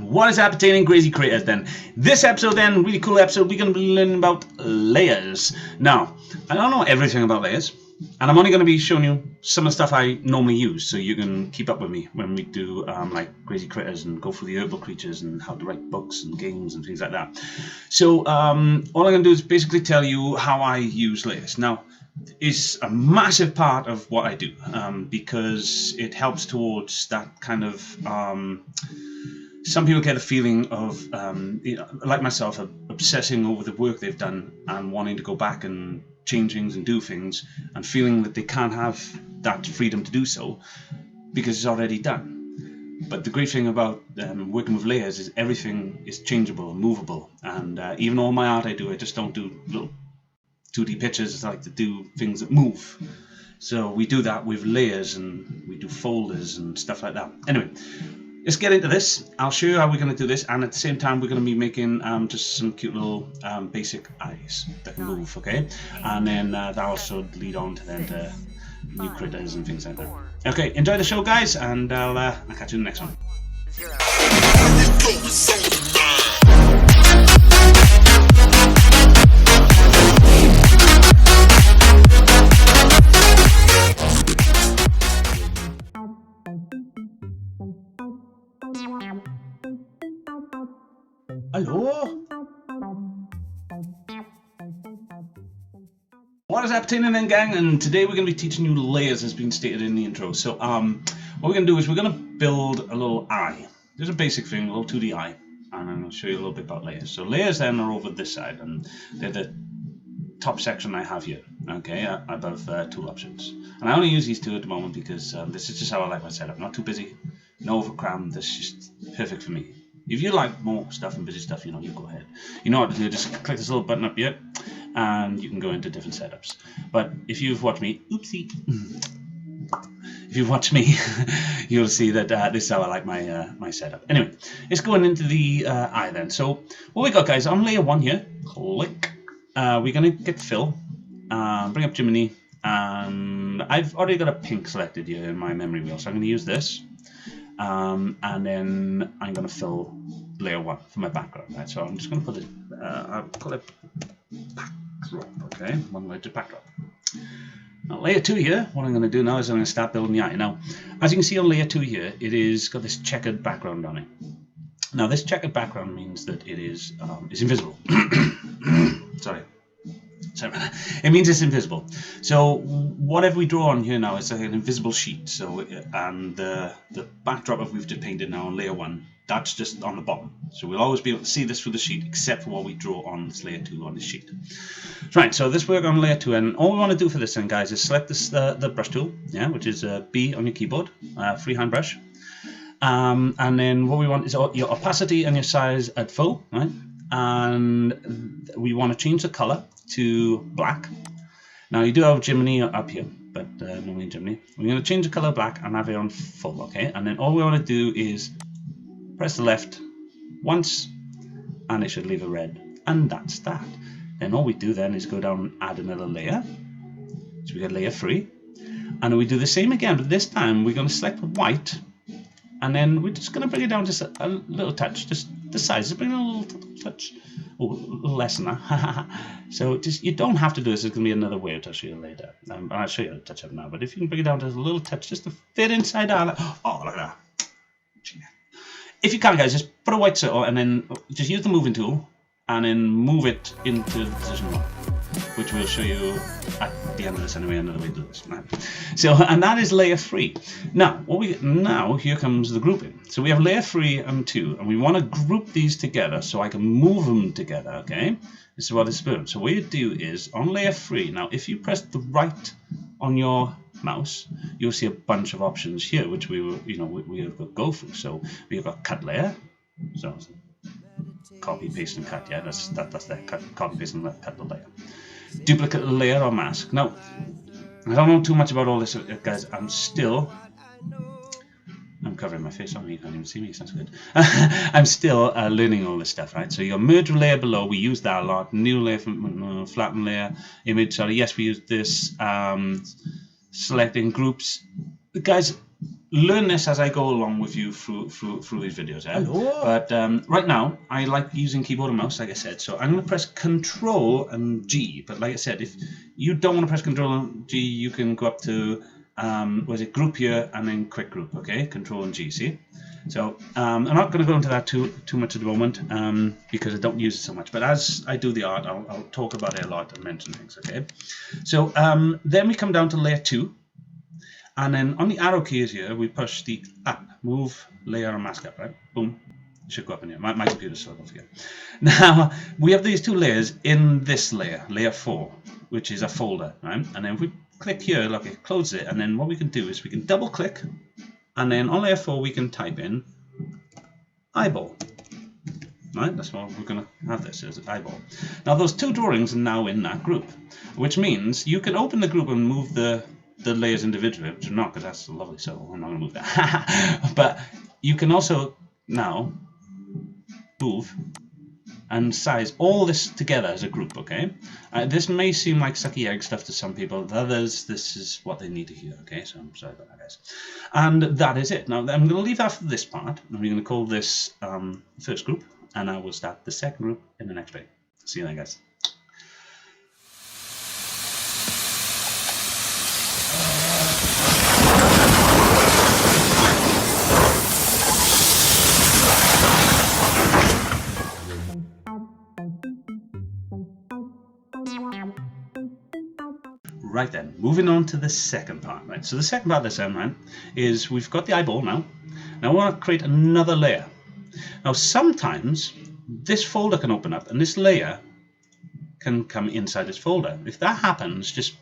What is happening, crazy creators? Then this episode, then really cool episode, we're going to be learning about layers. Now, I don't know everything about layers, and I'm only going to be showing you some of the stuff I normally use, so you can keep up with me when we do like crazy critters and go through the herbal creatures and how to write books and games and things like that. So all I'm going to do is basically tell you how I use layers. Now, it's a massive part of what I do because it helps towards that kind of some people get a feeling of like myself, obsessing over the work they've done and wanting to go back and change things and do things and feeling that they can't have that freedom to do so because it's already done. But the great thing about working with layers is everything is changeable, movable, and even all my art I do, I just don't do little 2D pictures. I like to do things that move. So we do that with layers and we do folders and stuff like that. Anyway, let's get into this. I'll show you how we're going to do this, and at the same time we're going to be making just some cute little basic eyes that can move, okay? And then that also lead on to then to new critters and things like that. Okay, enjoy the show, guys, and I'll catch you in the next one. Hello? What is happening then, gang? And today we're going to be teaching you layers as been stated in the intro. So what we're going to do is we're going to build a little eye. There's a basic thing, a little 2D eye, and I'm going to show you a little bit about layers. So layers then are over this side, and they're the top section I have here, okay, above tool options. And I only use these two at the moment because this is just how I like my setup. Not too busy, no overcram, this is just perfect for me. If you like more stuff and busy stuff, you know, you go ahead. You know what to do, just click this little button up here and you can go into different setups. But if you've watched me, oopsie, if you've watched me, you'll see that this is how I like my setup. Anyway, let's go into the eye then. So what we got, guys, on layer 1 here, click, we're going to get fill, bring up Jiminy, and I've already got a pink selected here in my memory wheel, so I'm going to use this. And then I'm going to fill layer 1 for my background, right? So I'm just going to put it, I'll call it backdrop, okay? One word to backdrop. Now layer 2 here, what I'm going to do now is I'm going to start building the eye. Now, as you can see on layer 2 here, it is got this checkered background on it. Now this checkered background means that it is it's invisible. Sorry. It means it's invisible. So whatever we draw on here now is like an invisible sheet. So and the backdrop that we've just painted now on layer 1, that's just on the bottom. So we'll always be able to see this through the sheet except for what we draw on this layer 2 on this sheet. Right, so this work on layer 2, and all we want to do for this then, guys, is select this the brush tool, yeah, which is B on your keyboard, freehand brush. And then what we want is your opacity and your size at full, right? And we want to change the color to black. Now you do have Jiminy up here, but no need Jiminy. We're going to change the color black and have it on full, okay? And then all we want to do is press the left once, and it should leave a red, and that's that. Then all we do then is go down and add another layer. So we get layer 3, and then we do the same again, but this time we're going to select white, and then we're just going to bring it down just a little touch, just the size. Just bring it a little touch. Oh, a little less than that. So just, you don't have to do this. There's going to be another way I'll show you later. I'll show you how to touch up now. But if you can bring it down just a little touch, just to fit inside out. Oh, look at that. If you can, guys, just put a white circle and then just use the moving tool and then move it into position 1, which we'll show you at the end of this anyway, another way to do this. Right. So, and that is layer 3. Now, here comes the grouping. So we have layer 3 and 2, and we want to group these together so I can move them together, okay? This is what it's doing. So what you do is, on layer 3, now if you press the right on your mouse, you'll see a bunch of options here, which we will, we'll go through. So we've got cut layer, so copy, paste, and cut. Yeah, that's that. Copy, paste, and cut the layer. Duplicate layer or mask. Now, I don't know too much about all this, guys. I'm covering my face on me. You can't even see me. Sounds good. I'm still learning all this stuff, right? So your merge layer below, we use that a lot. New layer, flatten layer, image. Sorry, yes, we use this. Selecting groups, guys. learn this as I go along with you through these videos. Yeah? Hello. But right now, I like using keyboard and mouse, like I said. So I'm going to press Control and G. But like I said, if you don't want to press Control and G, you can go up to Group here and then Quick Group. Okay, Control and G. See. So I'm not going to go into that too much at the moment because I don't use it so much. But as I do the art, I'll talk about it a lot and mention things. Okay. So then we come down to layer 2. And then on the arrow keys here, we push the up, move, layer, and mask up, right? Boom. It should go up in here. My computer's slow, don't forget. Now, we have these 2 layers in this layer, layer 4, which is a folder, right? And then if we click here, look, it closes it. And then what we can do is we can double click. And then on layer 4, we can type in eyeball. Right? That's what we're going to have this as an eyeball. Now, those 2 drawings are now in that group, which means you can open the group and move the layers individually, which are not, because that's lovely, so I'm not going to move that. But you can also now move and size all this together as a group, okay? This may seem like sucky egg stuff to some people. To others, this is what they need to hear, okay? So I'm sorry about that, guys. And that is it. Now, I'm going to leave after this part, and we're going to call this first group, and I will start the second group in the next video. See you then, guys. Right then, moving on to the second part, right? So the second part of this, right, is we've got the eyeball now. Now I want to create another layer. Now sometimes this folder can open up and this layer can come inside this folder. If that happens, just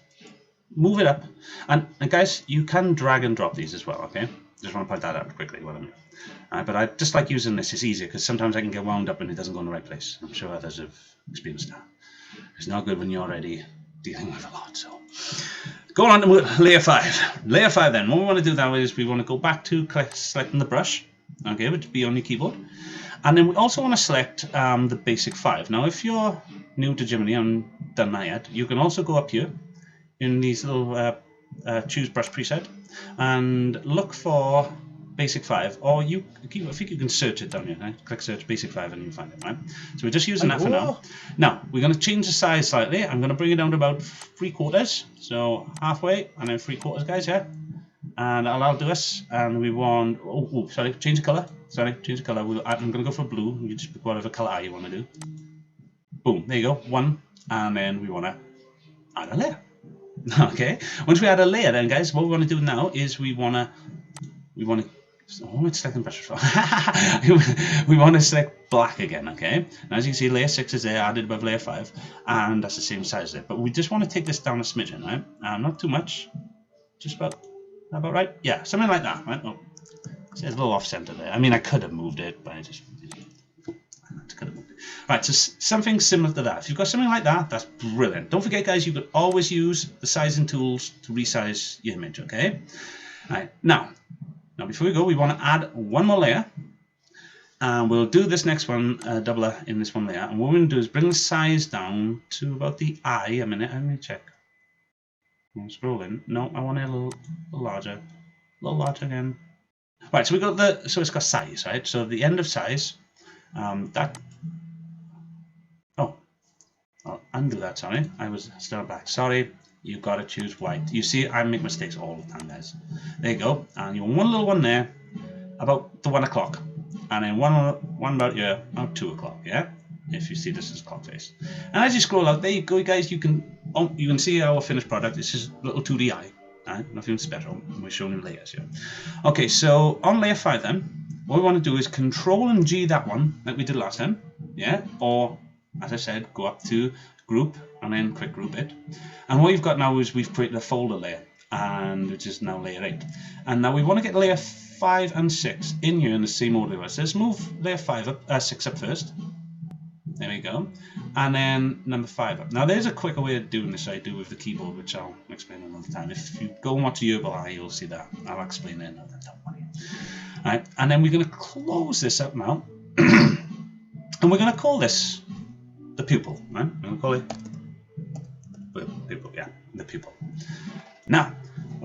move it up. And guys, you can drag and drop these as well, okay? Just want to point that out quickly while I'm here. But I just like using this, it's easier because sometimes I can get wound up and it doesn't go in the right place. I'm sure others have experienced that. It's not good when you're already dealing with a lot. So go on to layer 5. Layer 5 then. What we want to do now is we want to go back to selecting the brush, okay, which would be on your keyboard. And then we also want to select the basic 5. Now if you're new to Jiminy and done that yet, you can also go up here in these little choose brush preset and look for basic 5, or I think you can search it down here, right? Click search basic 5 and you find it, right? So we're just using that for now. Now we're going to change the size slightly. I'm going to bring it down to about 3/4, so halfway and then 3/4, guys, yeah. And I'll do this, and we want change the color. Change the color. I'm going to go for blue. You just pick whatever color you want to do. Boom, there you go, 1, and then we want to add a layer. Okay, once we add a layer, then guys, what we want to do now is we want to it's second brush as well. We want to select black again, okay? Now as you can see, layer 6 is there, added above layer 5, and that's the same size there. But we just want to take this down a smidgen, right? Not too much, just about right? Yeah, something like that, right? Oh, it's a little off center there. I mean, I could have moved it, but I just could have moved it. Right, so something similar to that. If you've got something like that, that's brilliant. Don't forget, guys, you could always use the sizing tools to resize your image, okay? All right, now before we go, we want to add one more layer, and we'll do this next one doubler in this one layer. And what we're going to do is bring the size down to about the eye. A minute, let me check. I'm scrolling. No, I want it a little larger. A little larger again. Right, so we got so it's got size, right? So the end of size, I'll undo that. Sorry, I was still back. Sorry. You've got to choose white. You see, I make mistakes all the time, guys. There you go. And you want one little one there, about the 1 o'clock. And then one about here, about 2 o'clock, yeah? If you see this as clock face. And as you scroll out, there you go, guys. You can see our finished product. This is a little 2D eye. Right? Nothing special. We're showing you layers here. Okay, so on layer 5 then, what we want to do is Control and G that one, like we did last time, yeah? Or, as I said, go up to Group, and then quick group it. And what you've got now is we've created a folder layer, and which is now layer 8. And now we want to get layer 5 and 6 in here in the same order. So let's move layer 6 up first. There we go. And then number 5 up. Now there's a quicker way of doing this I do with the keyboard, which I'll explain another time. If you go and watch the Erple eye, you'll see that. I'll explain it another time. Alright, and then we're going to close this up now. And we're going to call this the pupil, right? We're going to call it pupil, yeah, the pupil. Now,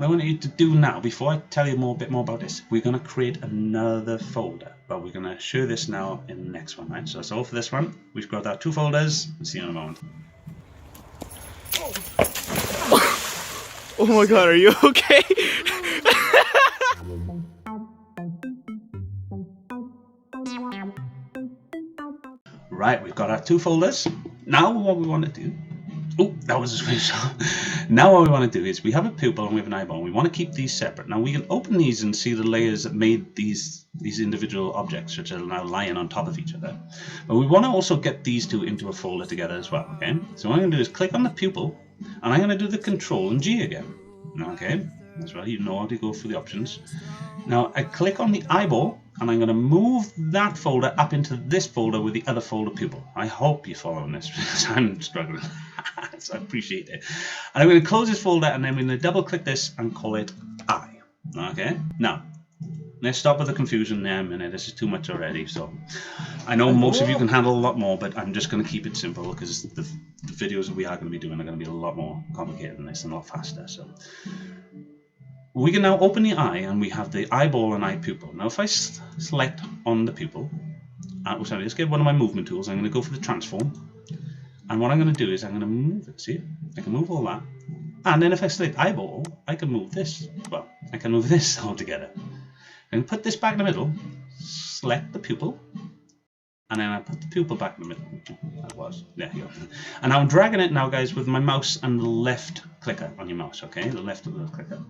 what I want you to do now, before I tell you a bit more about this, we're going to create another folder, but we're going to show this now in the next one, right? So that's all for this one. We've got our 2 folders. We'll see you in a moment. Oh my god, are you okay? Right, we've got our 2 folders. Now what we want to do, oh, that was a screenshot. Now what we want to do is we have a pupil and we have an eyeball. We want to keep these separate. Now we can open these and see the layers that made these individual objects, which are now lying on top of each other. But we want to also get these 2 into a folder together as well, okay? So what I'm going to do is click on the pupil, and I'm going to do the Control and G again. Okay, that's right, you know how to go through the options. Now I click on the eyeball, and I'm going to move that folder up into this folder with the other folder pupil. I hope you're following this, because I'm struggling. So I appreciate it. And I'm going to close this folder, and then I'm going to double click this and call it I. Okay, now let's stop with the confusion there a minute. This is too much already. So I know most of you can handle a lot more, but I'm just going to keep it simple, because the videos that we are going to be doing are going to be a lot more complicated than this and a lot faster. So we can now open the eye, and we have the eyeball and eye pupil. Now if I select on the pupil, sorry, let's get one of my movement tools. I'm going to go for the transform, and what I'm going to do is I'm going to move it. See, I can move all that, and then if I select eyeball, I can move this. Well, I can move this all together. And put this back in the middle, select the pupil, and then I put the pupil back in the middle. That was, there you go. And I'm dragging it now, guys, with my mouse and the left clicker on your mouse, okay? The left of the clicker.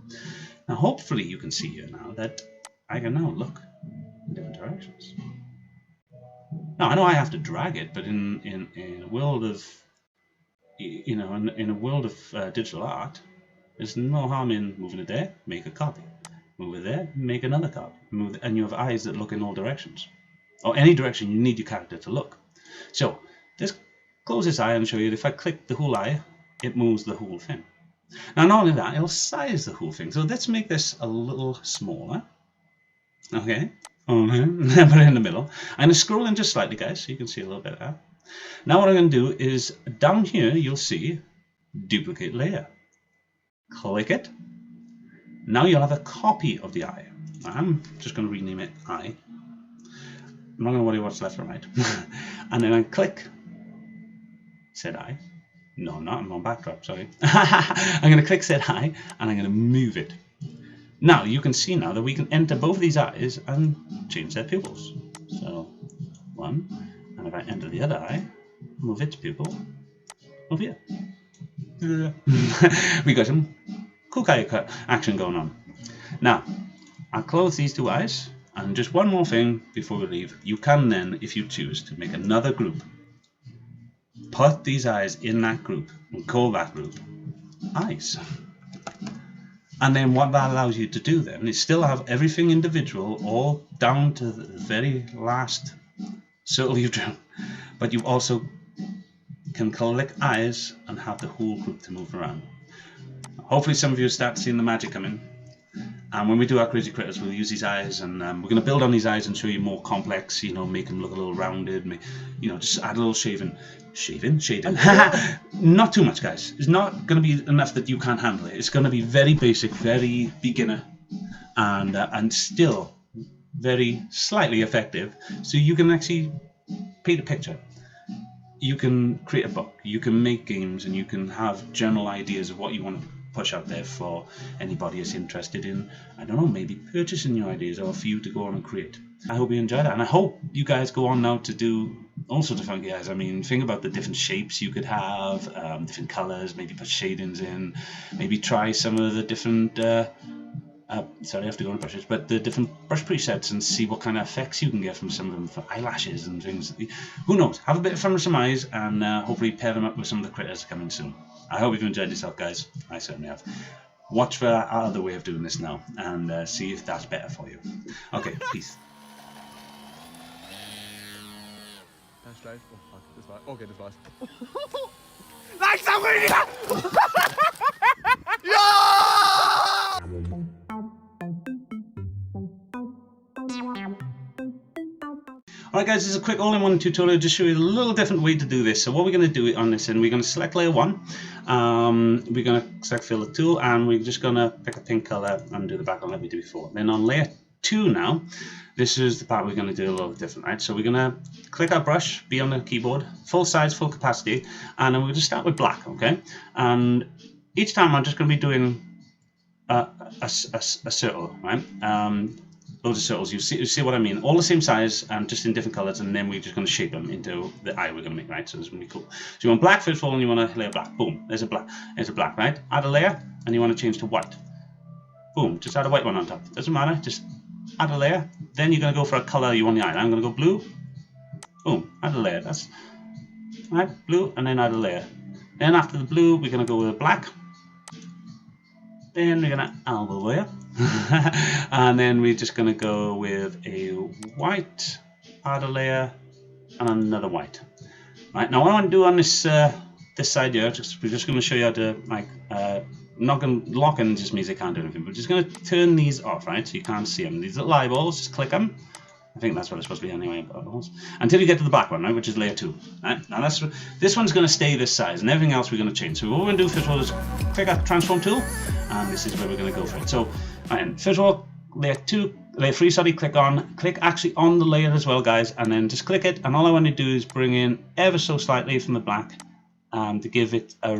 Now, hopefully you can see here now that I can now look in different directions. Now, I know I have to drag it, but in a world of, you know, in a world of digital art, there's no harm in moving it there, make a copy. Move it there, make another copy. Move it, and you have eyes that look in all directions. Or any direction you need your character to look. So, let's close this eye and show you that if I click the whole eye, it moves the whole thing. Now, not only that, it'll size the whole thing. So let's make this a little smaller. Okay. Put it in the middle. I'm going to scroll in just slightly, guys, so you can see a little bit there. Now what I'm going to do is, down here, you'll see duplicate layer. Click it. Now you'll have a copy of the eye. I'm just going to rename it eye. I'm not going to worry what's left or right. And then I click said eye. No, I'm not. I'm on backdrop, sorry. I'm going to click said eye, and I'm going to move it. Now you can see now that we can enter both of these eyes and change their pupils. So, one, and if I enter the other eye, move its pupil over here. We got some cool action going on. Now, I'll close these 2 eyes, and just one more thing before we leave. You can then, if you choose, to make another group. Put these eyes in that group and call that group eyes. And then what that allows you to do then is still have everything individual, all down to the very last circle you've drawn. But you also can collect eyes and have the whole group to move around. Hopefully some of you start seeing the magic come in. And when we do our crazy critters, we'll use these eyes, and we're going to build on these eyes and show you more complex, you know, make them look a little rounded, you know, just add a little shading. Not too much, guys. It's not going to be enough that you can't handle it. It's going to be very basic, very beginner, and still very slightly effective, so you can actually paint a picture. You can create a book, you can make games, and you can have general ideas of what you want to push out there for anybody that's interested in, I don't know, maybe purchasing your ideas or for you to go on and create. I hope you enjoyed that, and I hope you guys go on now to do all sorts of funky eyes. I mean, think about the different shapes you could have, different colors, maybe put shadings in, maybe try some of the different sorry, I have to go on brushes, but the different brush presets and see what kind of effects you can get from some of them for eyelashes and things. Who knows? Have a bit of fun with some eyes, and hopefully pair them up with some of the critters coming soon. I hope you've enjoyed yourself, guys. I certainly have. Watch for our other way of doing this now, and see if that's better for you. Okay, peace. Okay, das war's. Langsam, Rüdiger! Ja! Alright guys, this is a quick all-in-one tutorial just show you a little different way to do this. So what we're going to do on this end, we're going to select layer 1, we're going to select filter tool, and we're just going to pick a pink color and do the background like we did before. Then on layer 2 now, this is the part we're going to do a little different, right? So we're going to click our brush, be on the keyboard, full size, full capacity, and then we're going to start with black, okay? And each time I'm just going to be doing a circle, right? Loads of circles. You see what I mean? All the same size and just in different colors, and then we're just going to shape them into the eye we're going to make, right? So this is going to be cool. So you want black first of all, and you want a layer black. Boom. There's a black, right? Add a layer, and you want to change to white. Boom. Just add a white one on top. Doesn't matter. Just add a layer. Then you're going to go for a color you want the eye. I'm going to go blue. Boom. Add a layer. That's right. Blue, and then add a layer. Then after the blue, we're going to go with a black. Then we're going to elbow layer. And then we're just going to go with a white, add a layer, and another white. Right, now what I want to do on this this side here, we're just going to show you how to, like, not going to lock in just means I can't do anything. We're just going to turn these off, right, so you can't see them. These little eyeballs, just click them. I think that's what it's supposed to be anyway, until you get to the black one, right, which is layer 2. Right? Now this one's going to stay this size, and everything else we're going to change. So what we're going to do first of all is click our transform tool, and this is where we're going to go for it. So first of all, layer 3, sorry, click actually on the layer as well, guys, and then just click it, and all I want to do is bring in ever so slightly from the black to give it a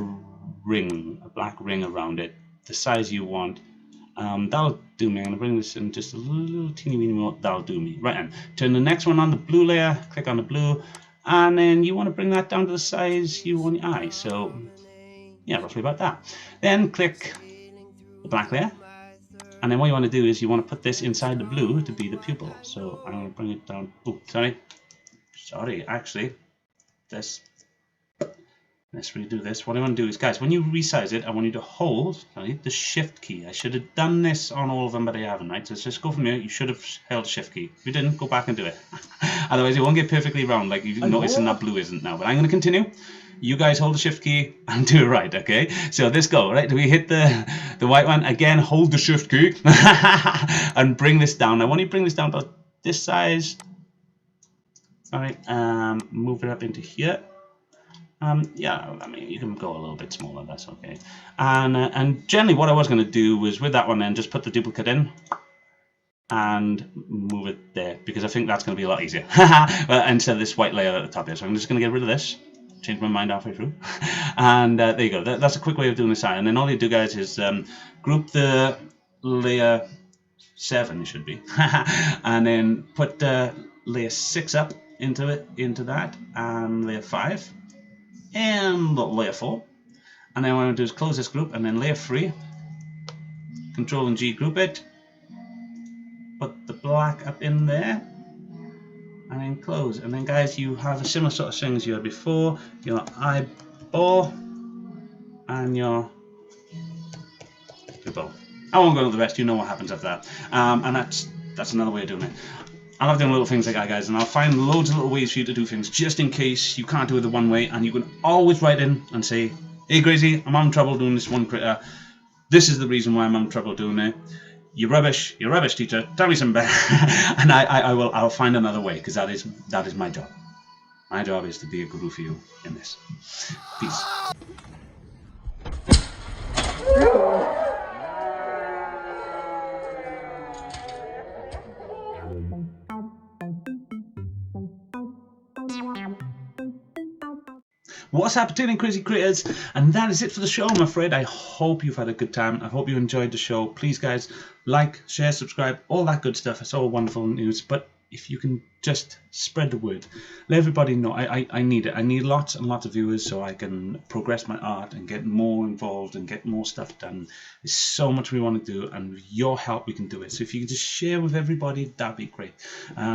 black ring around it, the size you want. That'll do me. I'm going to bring this in just a little teeny weeny more. That'll do me. Right, and turn the next one on the blue layer, click on the blue, and then you want to bring that down to the size you want your eye. So, yeah, roughly about that. Then click the black layer, and then what you want to do is you want to put this inside the blue to be the pupil. So I'm going to bring it down. Oh, sorry, actually, let's redo this. What I want to do is, guys, when you resize it, I want you to hold the shift key. I should have done this on all of them, but I haven't, right? So let's just go from here. You should have held shift key. If you didn't, go back and do it. Otherwise, it won't get perfectly round like you notice in that blue isn't now. But I'm going to continue. You guys hold the shift key and do it right, okay? So let's go, right? Do we hit the white one? Again, hold the shift key and bring this down. I want you to bring this down about this size. All right, move it up into here. Yeah, I mean, you can go a little bit smaller, that's okay. And generally what I was going to do was with that one then just put the duplicate in and move it there, because I think that's going to be a lot easier instead of this white layer at the top here. So I'm just going to get rid of this, change my mind halfway through, and there you go. That's a quick way of doing this eye. And then all you do, guys, is group the layer 7, it should be, and then put layer 6 up into that, and layer 5. And layer 4, and then what I'm going to do is close this group, and then layer 3, Control and G, group it, put the black up in there, and then close. And then, guys, you have a similar sort of thing as you had before, your eyeball and your pupil. I won't go into the rest, you know what happens after that. And that's another way of doing it. I love doing little things like that, guys, and I'll find loads of little ways for you to do things just in case you can't do it the one way, and you can always write in and say, hey Gracie, I'm having trouble doing this one critter. This is the reason why I'm having trouble doing it. You're rubbish teacher, tell me something better. And I'll find another way, because that is my job. My job is to be a guru for you in this. Peace. What's happening, crazy creators? And that is it for the show, I'm afraid. I hope you've had a good time. I hope you enjoyed the show. Please, guys, like, share, subscribe, all that good stuff. It's all wonderful news. But if you can just spread the word, let everybody know. I need it. I need lots and lots of viewers so I can progress my art and get more involved and get more stuff done. There's so much we want to do, and with your help we can do it. So if you can just share with everybody, that'd be great.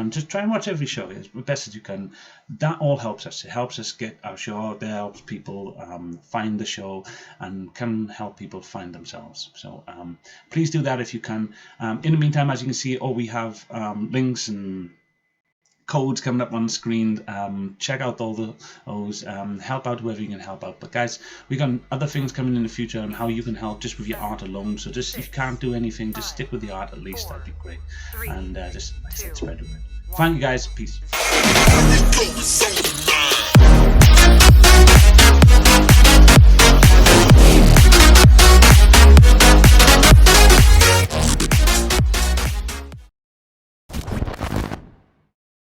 Just try and watch every show as best as you can. That all helps us. It helps us get our show out there, helps people find the show, and can help people find themselves. So please do that if you can. In the meantime, as you can see, we have links and codes coming up on the screen. Check out all those. Help out whoever you can help out. But guys, we got other things coming in the future on how you can help just with your art alone. So just if you can't do anything, just stick with the art at least. That'd be great. And just like I said, spread the word. Thank you guys. Peace.